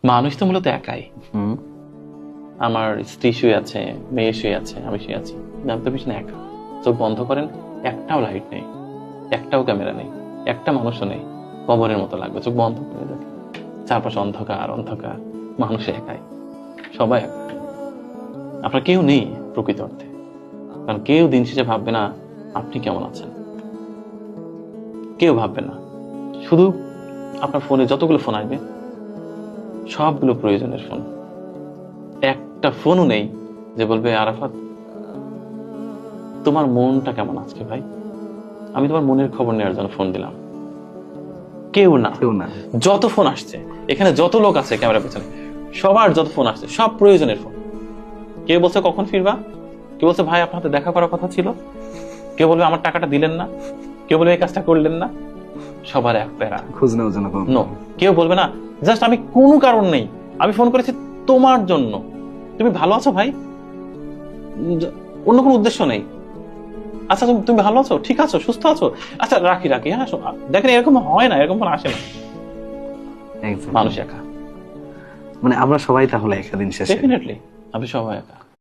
মানুষ তো মূলত একাই। আমার স্ত্রী শুয়ে আছে, মেয়ে শুয়ে আছে, আমি শুয়ে আছি, আমি তো পিছনে একা। চোখ বন্ধ করেন, একটাও লাইট নেই, একটাও ক্যামেরা নেই, একটা মানুষও নেই, কবরের মতো লাগবে। চোখ বন্ধ করে দেখে চারপাশে অন্ধকার অন্ধকার, মানুষ একাই, সবাই একা। আপনার কেউ নেই প্রকৃত অর্থে, কারণ কেউ দিন শেষে ভাববে না আপনি কেমন আছেন, কেউ ভাববে না। শুধু আপনার ফোনে যতগুলো ফোন আসবে সবগুলো প্রয়োজনের ফোন, একটা ফোনও নেই যে বলবে আরাফাত তোমার মনটা কেমন আজকে ভাই, আমি তোমার মনের খবর নেওয়ার জন্য ফোন দিলাম। কেউ না, কেউ না। যত ফোন আসছে এখানে, যত লোক আছে ক্যামেরার পেছনে, সবার যত ফোন আসছে সব প্রয়োজনের ফোন। কেউ বলছে কখন ফিরবা, কেউ বলছে ভাই আপনার হাতে দেখা করার কথা ছিল, কেউ বলবে আমার টাকাটা দিলেন না, কেউ বলবে এই কাজটা করলেন না। সবার এক প্যারা, খোঁজ নেওয়ার জন্য নো। কেউ বলবে না জাস্ট আমি কোনো কারণ নেই আমি ফোন করেছি তোমার জন্য, তুমি ভালো আছো ভাই, অন্য কোনো উদ্দেশ্য নেই। আচ্ছা তুমি ভালো আছো, ঠিক আছো, সুস্থ আছো, আচ্ছা রাখি রাখি। হ্যাঁ দেখেন এরকম হয় না, এরকম ফোন আসে না। Exactly. মানুষ একা, মানে আমরা সবাই তাহলে একা দিন শেষে। ডেফিনেটলি আপনি সবাই একা।